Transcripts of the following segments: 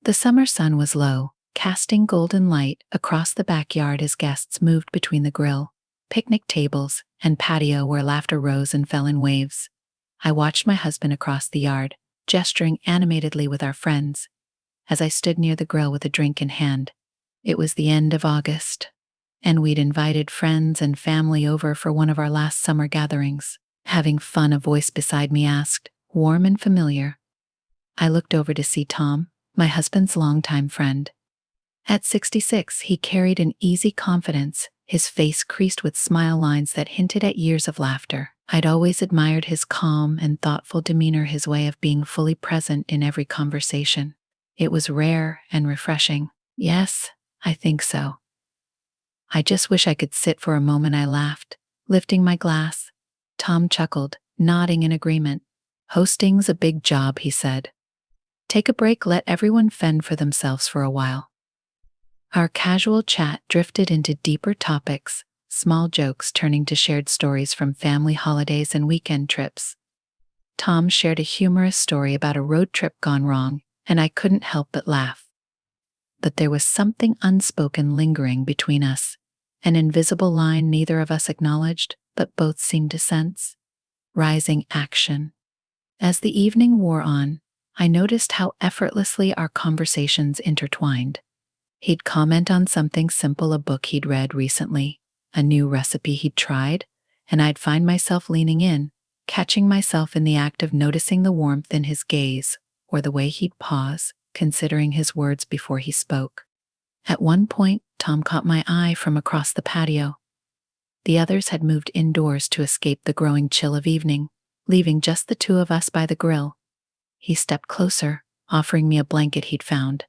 The summer sun was low, casting golden light across the backyard as guests moved between the grill, picnic tables, and patio where laughter rose and fell in waves. I watched my husband across the yard, gesturing animatedly with our friends, as I stood near the grill with a drink in hand. It was the end of August, and we'd invited friends and family over for one of our last summer gatherings. Having fun, a voice beside me asked, warm and familiar. I looked over to see Tom, my husband's longtime friend. At 66, he carried an easy confidence, his face creased with smile lines that hinted at years of laughter. I'd always admired his calm and thoughtful demeanor, his way of being fully present in every conversation. It was rare and refreshing. Yes, I think so. I just wish I could sit for a moment, I laughed, lifting my glass. Tom chuckled, nodding in agreement. Hosting's a big job, he said. Take a break, let everyone fend for themselves for a while. Our casual chat drifted into deeper topics, small jokes turning to shared stories from family holidays and weekend trips. Tom shared a humorous story about a road trip gone wrong, and I couldn't help but laugh. But there was something unspoken lingering between us, an invisible line neither of us acknowledged, but both seemed to sense. Rising action. As the evening wore on, I noticed how effortlessly our conversations intertwined. He'd comment on something simple, a book he'd read recently, a new recipe he'd tried, and I'd find myself leaning in, catching myself in the act of noticing the warmth in his gaze or the way he'd pause, considering his words before he spoke. At one point, Tom caught my eye from across the patio. The others had moved indoors to escape the growing chill of evening, leaving just the two of us by the grill. He stepped closer, offering me a blanket he'd found.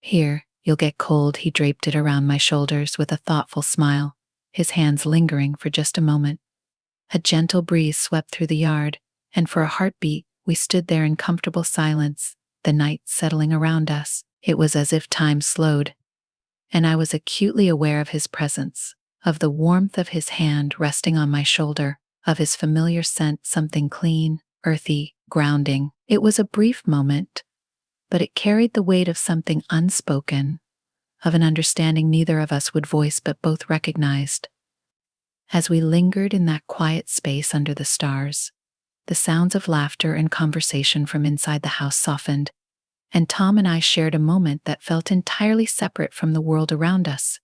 Here, you'll get cold. He draped it around my shoulders with a thoughtful smile, his hands lingering for just a moment. A gentle breeze swept through the yard, and for a heartbeat, we stood there in comfortable silence, the night settling around us. It was as if time slowed, and I was acutely aware of his presence, of the warmth of his hand resting on my shoulder, of his familiar scent, something clean, earthy, grounding. It was a brief moment, but it carried the weight of something unspoken, of an understanding neither of us would voice but both recognized. As we lingered in that quiet space under the stars, the sounds of laughter and conversation from inside the house softened, and Tom and I shared a moment that felt entirely separate from the world around us.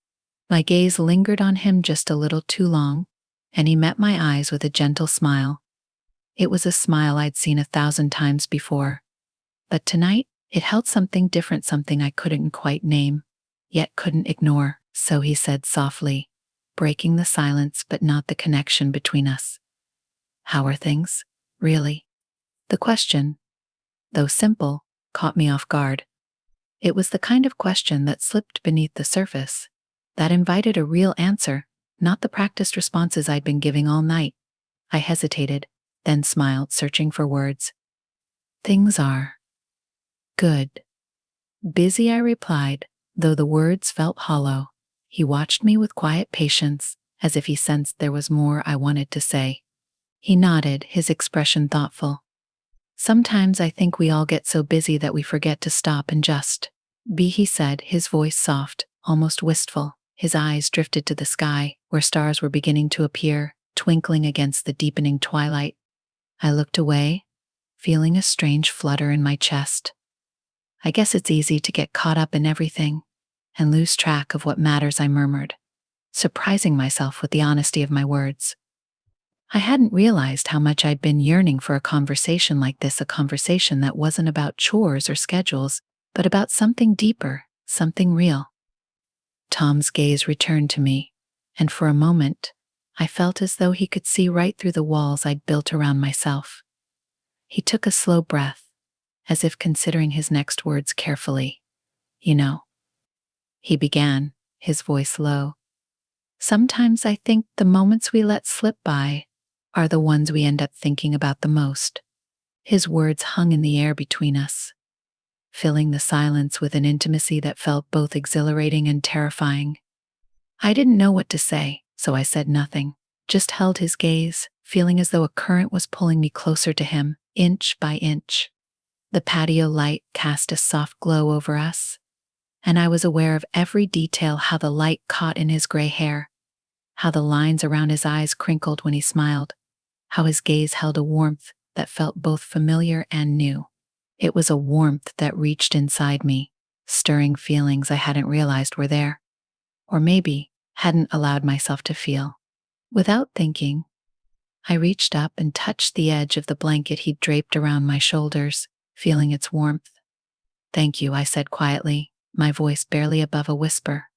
My gaze lingered on him just a little too long, and he met my eyes with a gentle smile. It was a smile I'd seen 1,000 times before, but tonight it held something different, something I couldn't quite name, yet couldn't ignore. So he said softly, breaking the silence but not the connection between us. How are things, really? The question, though simple, caught me off guard. It was the kind of question that slipped beneath the surface, that invited a real answer, not the practiced responses I'd been giving all night. I hesitated, then smiled, searching for words. Things are good. Busy, I replied, though the words felt hollow. He watched me with quiet patience, as if he sensed there was more I wanted to say. He nodded, his expression thoughtful. Sometimes I think we all get so busy that we forget to stop and just be, he said, his voice soft, almost wistful. His eyes drifted to the sky, where stars were beginning to appear, twinkling against the deepening twilight. I looked away, feeling a strange flutter in my chest. I guess it's easy to get caught up in everything and lose track of what matters, I murmured, surprising myself with the honesty of my words. I hadn't realized how much I'd been yearning for a conversation like this, a conversation that wasn't about chores or schedules, but about something deeper, something real. Tom's gaze returned to me, and for a moment, I felt as though he could see right through the walls I'd built around myself. He took a slow breath, as if considering his next words carefully. You know, he began, his voice low. Sometimes I think the moments we let slip by are the ones we end up thinking about the most. His words hung in the air between us, filling the silence with an intimacy that felt both exhilarating and terrifying. I didn't know what to say, so I said nothing, just held his gaze, feeling as though a current was pulling me closer to him, inch by inch. The patio light cast a soft glow over us, and I was aware of every detail: how the light caught in his gray hair, how the lines around his eyes crinkled when he smiled, how his gaze held a warmth that felt both familiar and new. It was a warmth that reached inside me, stirring feelings I hadn't realized were there, or maybe hadn't allowed myself to feel. Without thinking, I reached up and touched the edge of the blanket he'd draped around my shoulders, feeling its warmth. "Thank you," I said quietly, my voice barely above a whisper.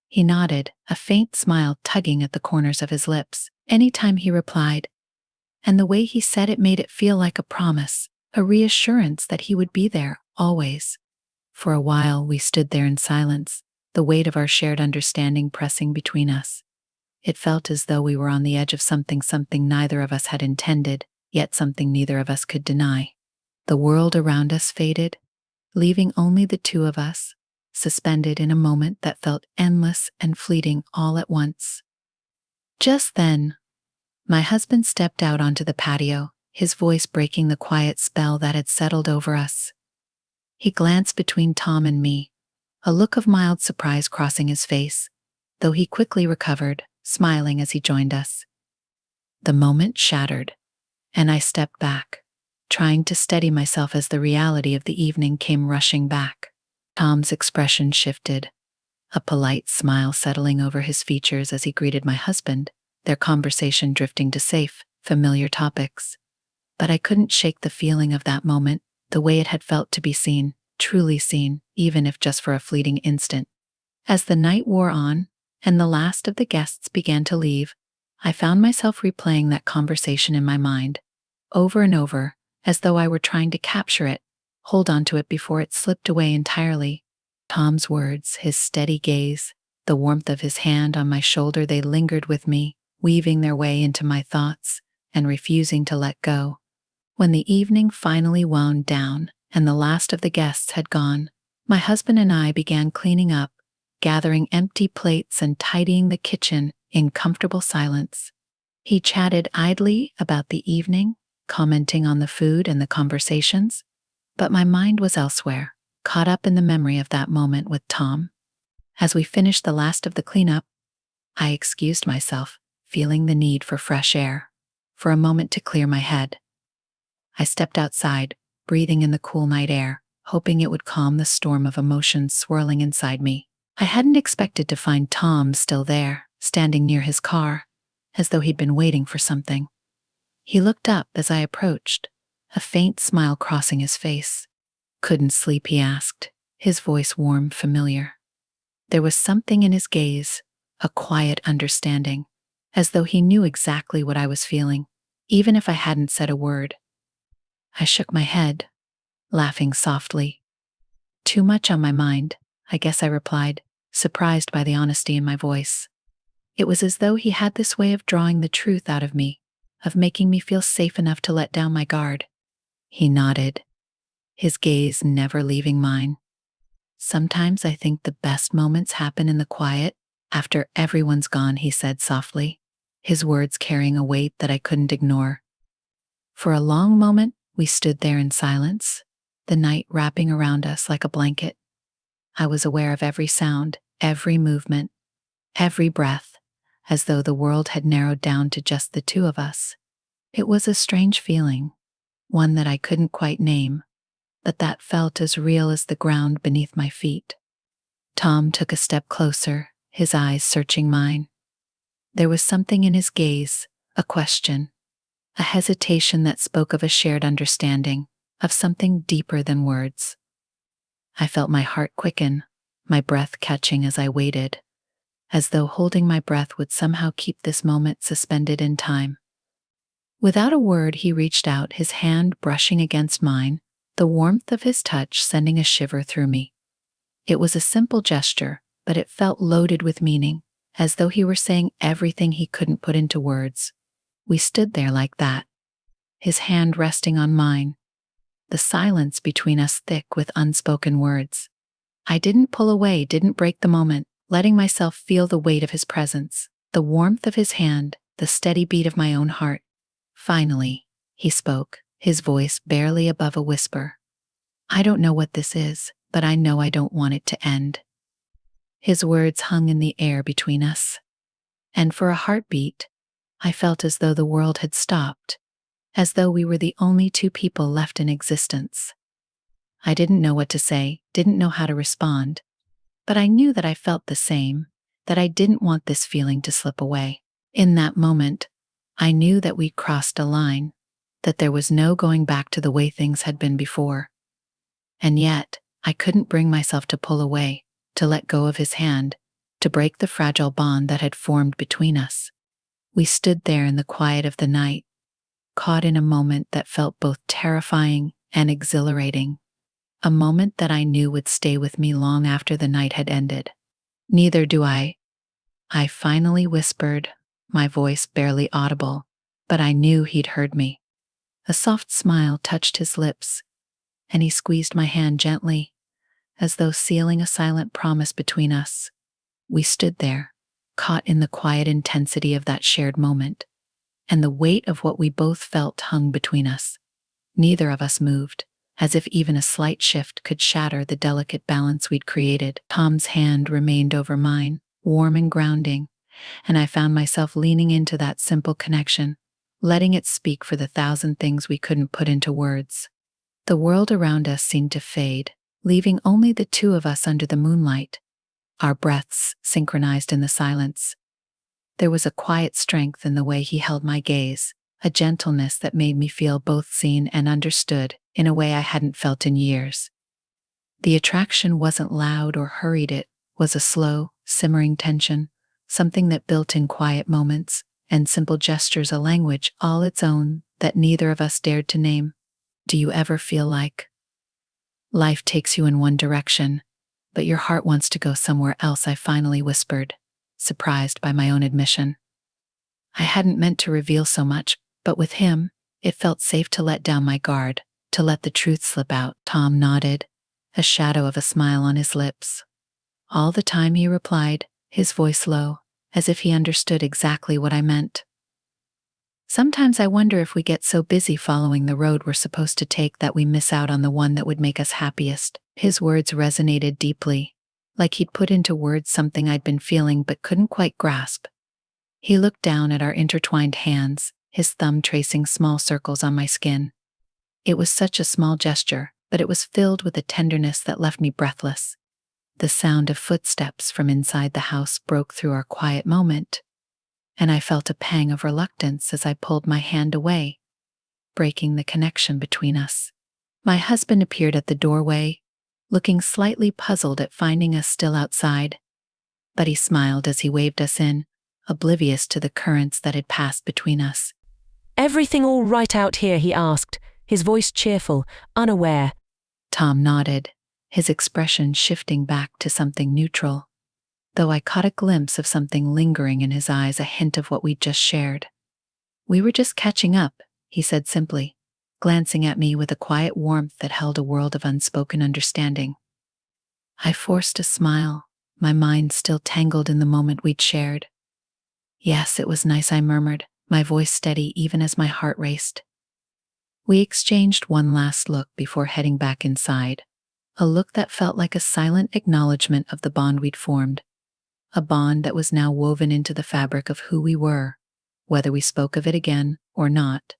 He nodded, a faint smile tugging at the corners of his lips anytime he replied, and the way he said it made it feel like a promise, a reassurance that he would be there, always. For a while we stood there in silence, the weight of our shared understanding pressing between us. It felt as though we were on the edge of something neither of us had intended, yet something neither of us could deny. The world around us faded, leaving only the two of us, suspended in a moment that felt endless and fleeting all at once. Just then, my husband stepped out onto the patio, his voice breaking the quiet spell that had settled over us. He glanced between Tom and me, a look of mild surprise crossing his face, though he quickly recovered, smiling as he joined us. The moment shattered, and I stepped back, trying to steady myself as the reality of the evening came rushing back. Tom's expression shifted, a polite smile settling over his features as he greeted my husband, their conversation drifting to safe, familiar topics. But I couldn't shake the feeling of that moment, the way it had felt to be seen, truly seen, even if just for a fleeting instant. As the night wore on, and the last of the guests began to leave, I found myself replaying that conversation in my mind, over and over, as though I were trying to capture it, hold on to it before it slipped away entirely. Tom's words, his steady gaze, the warmth of his hand on my shoulder, they lingered with me, weaving their way into my thoughts, and refusing to let go. When the evening finally wound down, and the last of the guests had gone, my husband and I began cleaning up, gathering empty plates and tidying the kitchen in comfortable silence. He chatted idly about the evening, commenting on the food and the conversations, but my mind was elsewhere, caught up in the memory of that moment with Tom. As we finished the last of the cleanup, I excused myself, feeling the need for fresh air, for a moment to clear my head. I stepped outside, breathing in the cool night air, hoping it would calm the storm of emotions swirling inside me. I hadn't expected to find Tom still there, standing near his car, as though he'd been waiting for something. He looked up as I approached, a faint smile crossing his face. "Couldn't sleep?" he asked, his voice warm, familiar. There was something in his gaze, a quiet understanding, as though he knew exactly what I was feeling, even if I hadn't said a word. I shook my head, laughing softly. "Too much on my mind, I guess," I replied, surprised by the honesty in my voice. It was as though he had this way of drawing the truth out of me, of making me feel safe enough to let down my guard. He nodded, his gaze never leaving mine. "Sometimes I think the best moments happen in the quiet, after everyone's gone," he said softly, his words carrying a weight that I couldn't ignore. For a long moment, we stood there in silence, the night wrapping around us like a blanket. I was aware of every sound, every movement, every breath, as though the world had narrowed down to just the two of us. It was a strange feeling, one that I couldn't quite name, but that felt as real as the ground beneath my feet. Tom took a step closer, his eyes searching mine. There was something in his gaze, a question, a hesitation that spoke of a shared understanding, of something deeper than words. I felt my heart quicken, my breath catching as I waited, as though holding my breath would somehow keep this moment suspended in time. Without a word, he reached out, his hand brushing against mine, the warmth of his touch sending a shiver through me. It was a simple gesture, but it felt loaded with meaning, as though he were saying everything he couldn't put into words. We stood there like that, his hand resting on mine, the silence between us thick with unspoken words. I didn't pull away, didn't break the moment, letting myself feel the weight of his presence, the warmth of his hand, the steady beat of my own heart. Finally, he spoke, his voice barely above a whisper. I don't know what this is, but I know I don't want it to end. His words hung in the air between us, and for a heartbeat, I felt as though the world had stopped, as though we were the only two people left in existence. I didn't know what to say, didn't know how to respond, but I knew that I felt the same, that I didn't want this feeling to slip away. In that moment, I knew that we'd crossed a line, that there was no going back to the way things had been before. And yet, I couldn't bring myself to pull away, to let go of his hand, to break the fragile bond that had formed between us. We stood there in the quiet of the night, caught in a moment that felt both terrifying and exhilarating, a moment that I knew would stay with me long after the night had ended. Neither do I finally whispered, my voice barely audible, but I knew he'd heard me. A soft smile touched his lips, and he squeezed my hand gently, as though sealing a silent promise between us. We stood there, caught in the quiet intensity of that shared moment, and the weight of what we both felt hung between us. Neither of us moved, as if even a slight shift could shatter the delicate balance we'd created. Tom's hand remained over mine, warm and grounding, and I found myself leaning into that simple connection, letting it speak for the thousand things we couldn't put into words. The world around us seemed to fade, leaving only the two of us under the moonlight, our breaths synchronized in the silence. There was a quiet strength in the way he held my gaze, a gentleness that made me feel both seen and understood in a way I hadn't felt in years. The attraction wasn't loud or hurried, it was a slow, simmering tension, something that built in quiet moments and simple gestures, a language all its own that neither of us dared to name. Do you ever feel like life takes you in one direction, but your heart wants to go somewhere else? I finally whispered, surprised by my own admission. I hadn't meant to reveal so much, but with him, it felt safe to let down my guard, to let the truth slip out. Tom nodded, a shadow of a smile on his lips. All the time he replied, his voice low, as if he understood exactly what I meant. Sometimes I wonder if we get so busy following the road we're supposed to take that we miss out on the one that would make us happiest. His words resonated deeply, like he'd put into words something I'd been feeling but couldn't quite grasp. He looked down at our intertwined hands, his thumb tracing small circles on my skin. It was such a small gesture, but it was filled with a tenderness that left me breathless. The sound of footsteps from inside the house broke through our quiet moment, and I felt a pang of reluctance as I pulled my hand away, breaking the connection between us. My husband appeared at the doorway, looking slightly puzzled at finding us still outside, but he smiled as he waved us in, oblivious to the currents that had passed between us. "Everything all right out here?" he asked, his voice cheerful, unaware. Tom nodded, his expression shifting back to something neutral, though I caught a glimpse of something lingering in his eyes, a hint of what we'd just shared. "We were just catching up," he said simply, glancing at me with a quiet warmth that held a world of unspoken understanding. I forced a smile, my mind still tangled in the moment we'd shared. "Yes, it was nice," I murmured, my voice steady even as my heart raced. We exchanged one last look before heading back inside, a look that felt like a silent acknowledgement of the bond we'd formed, a bond that was now woven into the fabric of who we were, whether we spoke of it again or not.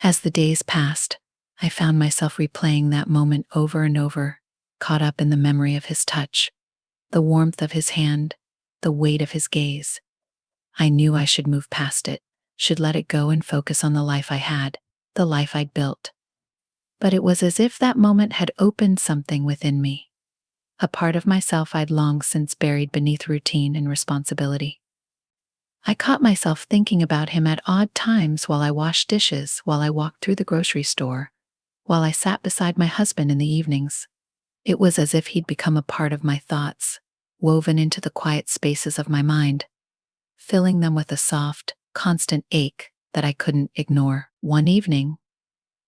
As the days passed, I found myself replaying that moment over and over, caught up in the memory of his touch, the warmth of his hand, the weight of his gaze. I knew I should move past it, should let it go and focus on the life I had, the life I'd built. But it was as if that moment had opened something within me, a part of myself I'd long since buried beneath routine and responsibility. I caught myself thinking about him at odd times while I washed dishes, while I walked through the grocery store, while I sat beside my husband in the evenings. It was as if he'd become a part of my thoughts, woven into the quiet spaces of my mind, filling them with a soft, constant ache that I couldn't ignore. One evening,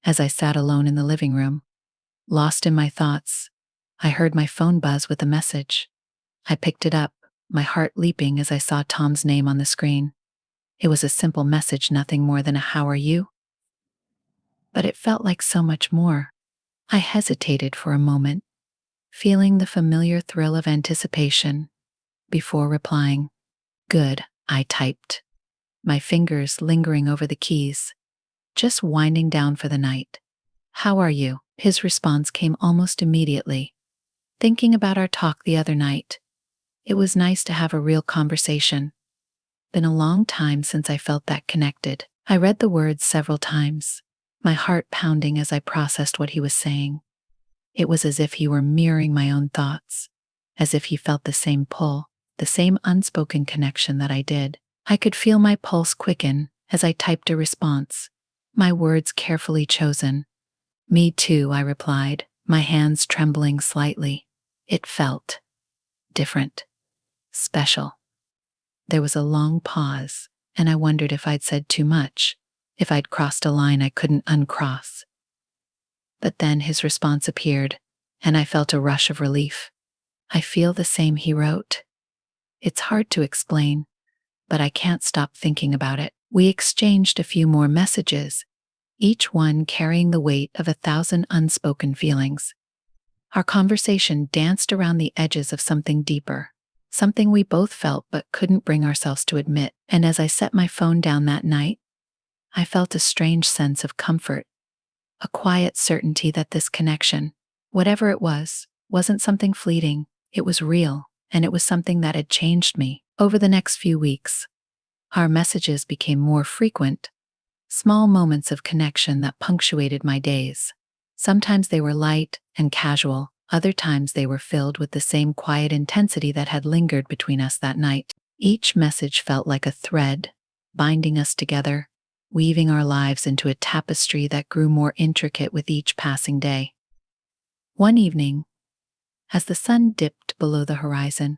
as I sat alone in the living room, lost in my thoughts, I heard my phone buzz with a message. I picked it up, my heart leaping as I saw Tom's name on the screen. It was a simple message, nothing more than a "how are you?" But it felt like so much more. I hesitated for a moment, feeling the familiar thrill of anticipation, before replying. Good, I typed, my fingers lingering over the keys, just winding down for the night. How are you? His response came almost immediately. Thinking about our talk the other night. It was nice to have a real conversation. Been a long time since I felt that connected. I read the words several times, my heart pounding as I processed what he was saying. It was as if he were mirroring my own thoughts, as if he felt the same pull, the same unspoken connection that I did. I could feel my pulse quicken as I typed a response, my words carefully chosen. Me too, I replied, my hands trembling slightly. It felt different, special. There was a long pause, and I wondered if I'd said too much, if I'd crossed a line I couldn't uncross. But then his response appeared, and I felt a rush of relief. I feel the same, he wrote. It's hard to explain, but I can't stop thinking about it. We exchanged a few more messages, each one carrying the weight of 1,000 unspoken feelings. Our conversation danced around the edges of something deeper, something we both felt but couldn't bring ourselves to admit. And as I set my phone down that night, I felt a strange sense of comfort, a quiet certainty that this connection, whatever it was, wasn't something fleeting. It was real, and it was something that had changed me. Over the next few weeks, our messages became more frequent, small moments of connection that punctuated my days. Sometimes they were light and casual, other times they were filled with the same quiet intensity that had lingered between us that night. Each message felt like a thread, binding us together, weaving our lives into a tapestry that grew more intricate with each passing day. One evening, as the sun dipped below the horizon,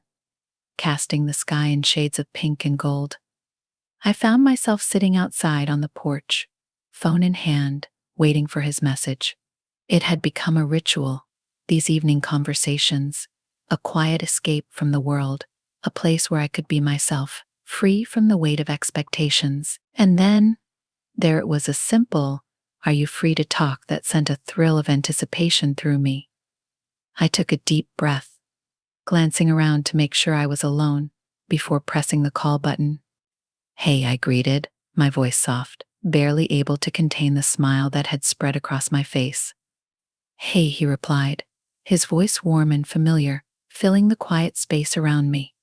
casting the sky in shades of pink and gold, I found myself sitting outside on the porch, phone in hand, waiting for his message. It had become a ritual, these evening conversations, a quiet escape from the world, a place where I could be myself, free from the weight of expectations. And then, there it was, a simple, "Are you free to talk?" that sent a thrill of anticipation through me. I took a deep breath, glancing around to make sure I was alone, before pressing the call button. "Hey," I greeted, my voice soft, barely able to contain the smile that had spread across my face. "Hey," he replied, his voice warm and familiar, filling the quiet space around me.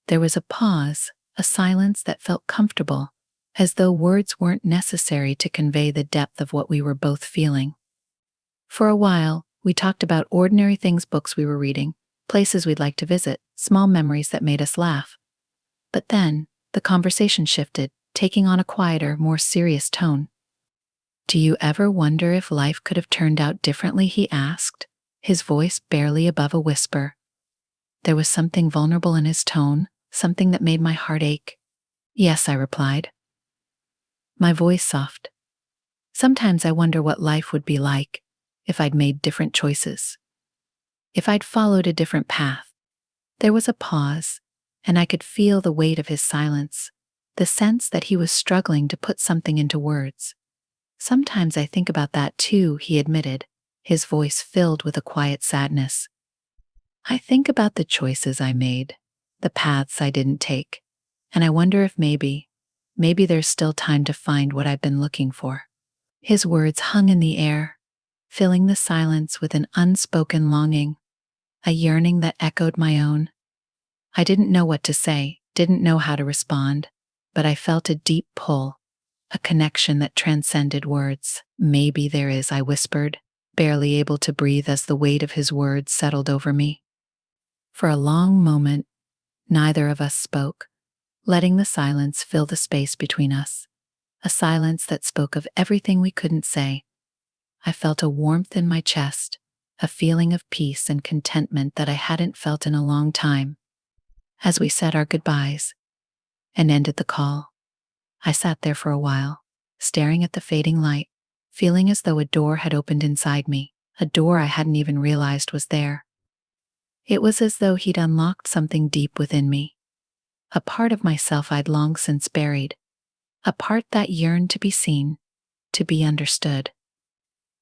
There was a pause, a silence that felt comfortable, as though words weren't necessary to convey the depth of what we were both feeling. For a while, we talked about ordinary things, books we were reading, places we'd like to visit, small memories that made us laugh. But then, the conversation shifted, taking on a quieter, more serious tone. "Do you ever wonder if life could have turned out differently?" he asked, his voice barely above a whisper. There was something vulnerable in his tone, something that made my heart ache. "Yes," I replied, my voice soft. "Sometimes I wonder what life would be like if I'd made different choices, if I'd followed a different path." There was a pause, and I could feel the weight of his silence, the sense that he was struggling to put something into words. "Sometimes I think about that too," he admitted, his voice filled with a quiet sadness. "I think about the choices I made, the paths I didn't take, and I wonder if maybe there's still time to find what I've been looking for." His words hung in the air, filling the silence with an unspoken longing, a yearning that echoed my own. I didn't know what to say, didn't know how to respond, but I felt a deep pull, a connection that transcended words. "Maybe there is," I whispered, barely able to breathe as the weight of his words settled over me. For a long moment, neither of us spoke, letting the silence fill the space between us, a silence that spoke of everything we couldn't say. I felt a warmth in my chest, a feeling of peace and contentment that I hadn't felt in a long time. As we said our goodbyes and ended the call, I sat there for a while, staring at the fading light, feeling as though a door had opened inside me, a door I hadn't even realized was there. It was as though he'd unlocked something deep within me, a part of myself I'd long since buried, a part that yearned to be seen, to be understood.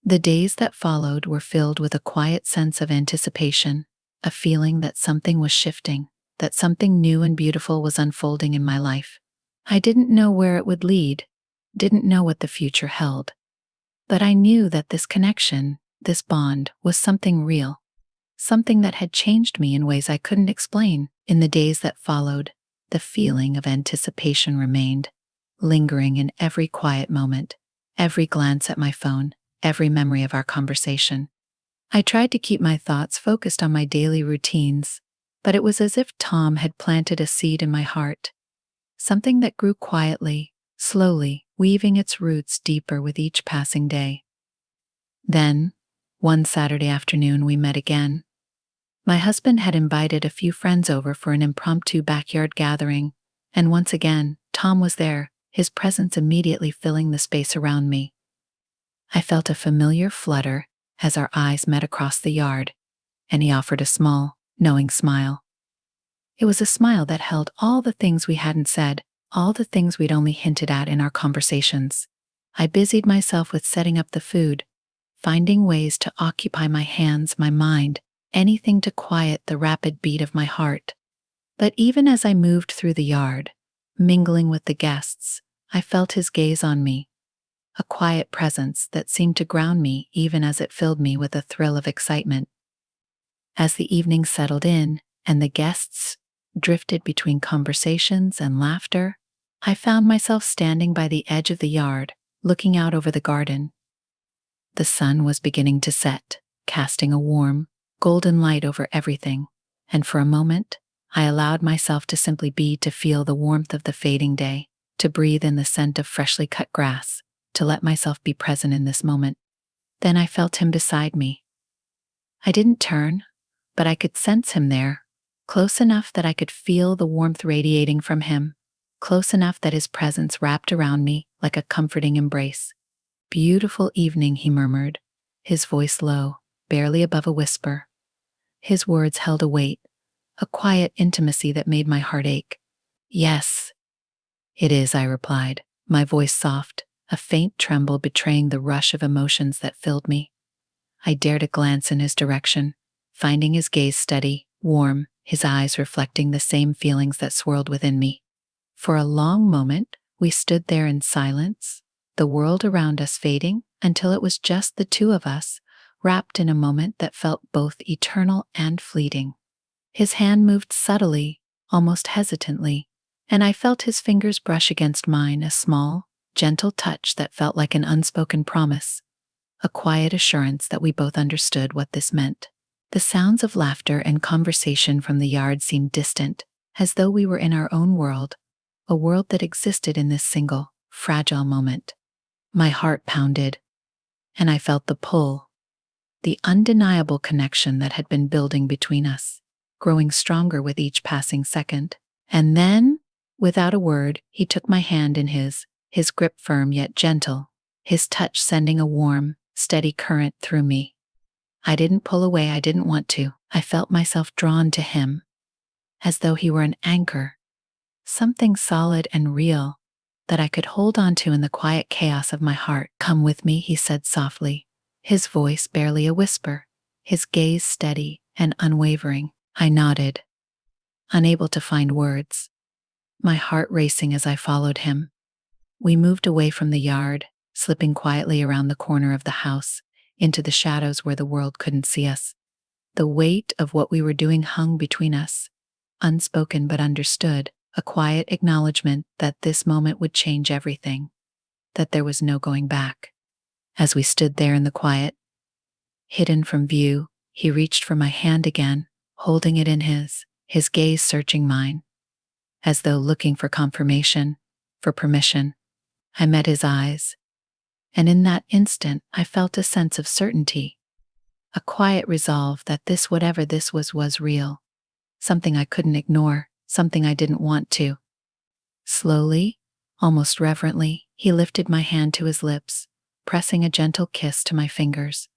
The days that followed were filled with a quiet sense of anticipation, a feeling that something was shifting, that something new and beautiful was unfolding in my life. I didn't know where it would lead, didn't know what the future held. But I knew that this connection, this bond, was something real, something that had changed me in ways I couldn't explain. In the days that followed, the feeling of anticipation remained, lingering in every quiet moment, every glance at my phone, every memory of our conversation. I tried to keep my thoughts focused on my daily routines, but it was as if Tom had planted a seed in my heart, something that grew quietly, slowly, weaving its roots deeper with each passing day. Then, one Saturday afternoon, we met again. My husband had invited a few friends over for an impromptu backyard gathering, and once again, Tom was there, his presence immediately filling the space around me. I felt a familiar flutter as our eyes met across the yard, and he offered a small, knowing smile. It was a smile that held all the things we hadn't said, all the things we'd only hinted at in our conversations. I busied myself with setting up the food, finding ways to occupy my hands, my mind, anything to quiet the rapid beat of my heart. But even as I moved through the yard, mingling with the guests, I felt his gaze on me, a quiet presence that seemed to ground me even as it filled me with a thrill of excitement. As the evening settled in and the guests drifted between conversations and laughter, I found myself standing by the edge of the yard, looking out over the garden. The sun was beginning to set, casting a warm, golden light over everything, and for a moment, I allowed myself to simply be, to feel the warmth of the fading day, to breathe in the scent of freshly cut grass, to let myself be present in this moment. Then I felt him beside me. I didn't turn, but I could sense him there, close enough that I could feel the warmth radiating from him, close enough that his presence wrapped around me like a comforting embrace. "Beautiful evening," he murmured, his voice low, barely above a whisper. His words held a weight, a quiet intimacy that made my heart ache. "Yes, it is," I replied, my voice soft, a faint tremble betraying the rush of emotions that filled me. I dared a glance in his direction, finding his gaze steady, warm, his eyes reflecting the same feelings that swirled within me. For a long moment, we stood there in silence, the world around us fading until it was just the two of us, wrapped in a moment that felt both eternal and fleeting. His hand moved subtly, almost hesitantly, and I felt his fingers brush against mine, a small, gentle touch that felt like an unspoken promise, a quiet assurance that we both understood what this meant. The sounds of laughter and conversation from the yard seemed distant, as though we were in our own world, a world that existed in this single, fragile moment. My heart pounded, and I felt the pull, the undeniable connection that had been building between us, growing stronger with each passing second. And then, without a word, he took my hand in his grip firm yet gentle, his touch sending a warm, steady current through me. I didn't pull away, I didn't want to. I felt myself drawn to him, as though he were an anchor, something solid and real that I could hold on to in the quiet chaos of my heart. "Come with me," he said softly, his voice barely a whisper, his gaze steady and unwavering. I nodded, unable to find words, my heart racing as I followed him. We moved away from the yard, slipping quietly around the corner of the house, into the shadows where the world couldn't see us. The weight of what we were doing hung between us, unspoken but understood, a quiet acknowledgement that this moment would change everything, that there was no going back. As we stood there in the quiet, hidden from view, he reached for my hand again, holding it in his gaze searching mine, as though looking for confirmation, for permission. I met his eyes, and in that instant I felt a sense of certainty, a quiet resolve that this, whatever this was real, something I couldn't ignore, something I didn't want to. Slowly, almost reverently, he lifted my hand to his lips, pressing a gentle kiss to my fingers.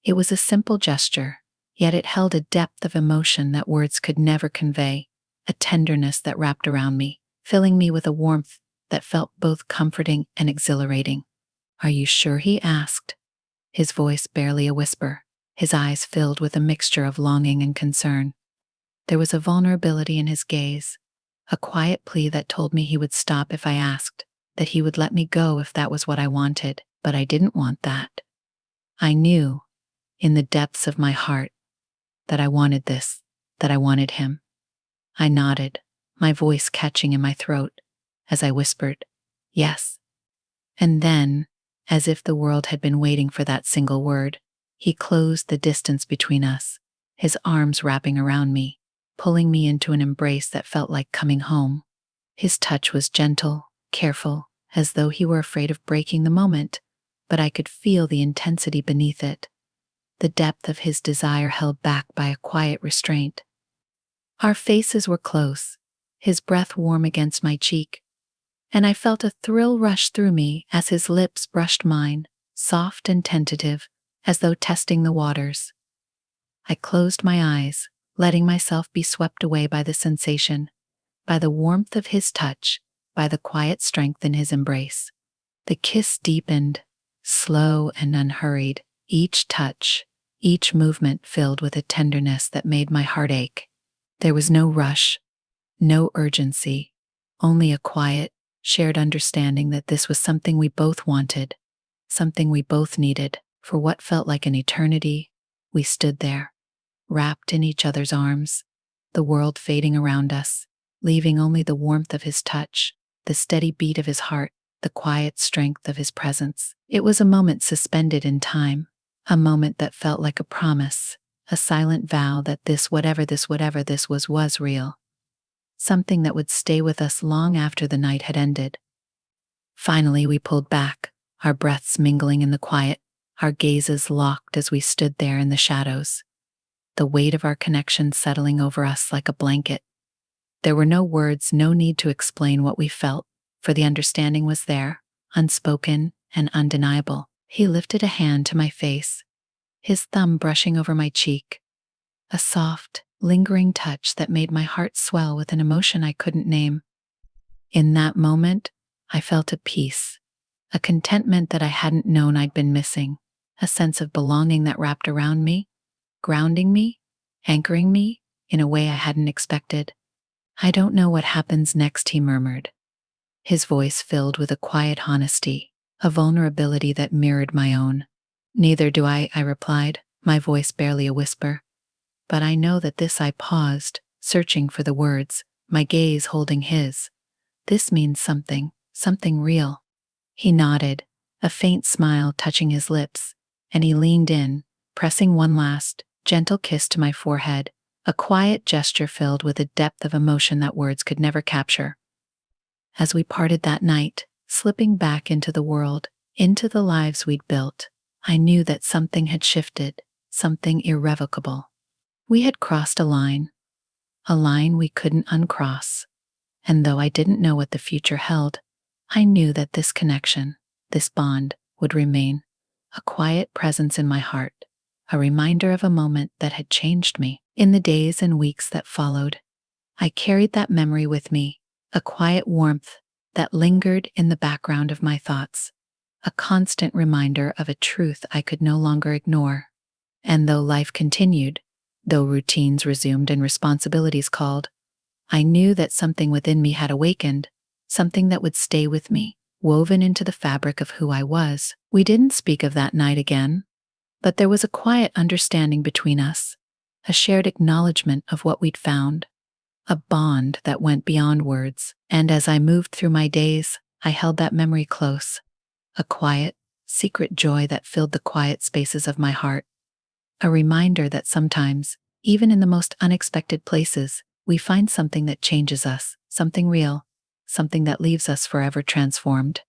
It was a simple gesture, yet it held a depth of emotion that words could never convey, a tenderness that wrapped around me, filling me with a warmth that felt both comforting and exhilarating. "Are you sure?" he asked, his voice barely a whisper, his eyes filled with a mixture of longing and concern. There was a vulnerability in his gaze, a quiet plea that told me he would stop if I asked, that he would let me go if that was what I wanted, but I didn't want that. I knew, in the depths of my heart, that I wanted this, that I wanted him. I nodded, my voice catching in my throat, as I whispered, yes. And then, as if the world had been waiting for that single word, he closed the distance between us, his arms wrapping around me, pulling me into an embrace that felt like coming home. His touch was gentle, careful, as though he were afraid of breaking the moment, but I could feel the intensity beneath it, the depth of his desire held back by a quiet restraint. Our faces were close, his breath warm against my cheek, and I felt a thrill rush through me as his lips brushed mine, soft and tentative, as though testing the waters. I closed my eyes, letting myself be swept away by the sensation, by the warmth of his touch, by the quiet strength in his embrace. The kiss deepened, slow and unhurried, each touch, each movement filled with a tenderness that made my heart ache. There was no rush, no urgency, only a quiet, shared understanding that this was something we both wanted, something we both needed. For what felt like an eternity, we stood there, wrapped in each other's arms, the world fading around us, leaving only the warmth of his touch, the steady beat of his heart, the quiet strength of his presence. It was a moment suspended in time, a moment that felt like a promise, a silent vow that whatever this was real, something that would stay with us long after the night had ended. Finally, we pulled back, our breaths mingling in the quiet, our gazes locked as we stood there in the shadows, the weight of our connection settling over us like a blanket. There were no words, no need to explain what we felt, for the understanding was there, unspoken and undeniable. He lifted a hand to my face, his thumb brushing over my cheek, a soft, lingering touch that made my heart swell with an emotion I couldn't name. In that moment, I felt a peace, a contentment that I hadn't known I'd been missing, a sense of belonging that wrapped around me, grounding me, anchoring me in a way I hadn't expected. I don't know what happens next, he murmured, his voice filled with a quiet honesty, a vulnerability that mirrored my own. Neither do I replied, my voice barely a whisper. But I know that this. I paused, searching for the words, my gaze holding his. This means something real. He nodded, a faint smile touching his lips, and he leaned in, pressing one last, gentle kiss to my forehead, a quiet gesture filled with a depth of emotion that words could never capture. As we parted that night, slipping back into the world, into the lives we'd built, I knew that something had shifted, something irrevocable. We had crossed a line we couldn't uncross, and though I didn't know what the future held, I knew that this connection, this bond, would remain, a quiet presence in my heart, a reminder of a moment that had changed me. In the days and weeks that followed, I carried that memory with me, a quiet warmth that lingered in the background of my thoughts, a constant reminder of a truth I could no longer ignore. And though life continued, though routines resumed and responsibilities called, I knew that something within me had awakened, something that would stay with me, woven into the fabric of who I was. We didn't speak of that night again, but there was a quiet understanding between us, a shared acknowledgement of what we'd found, a bond that went beyond words. And as I moved through my days, I held that memory close, a quiet, secret joy that filled the quiet spaces of my heart, a reminder that sometimes, even in the most unexpected places, we find something that changes us, something real, something that leaves us forever transformed.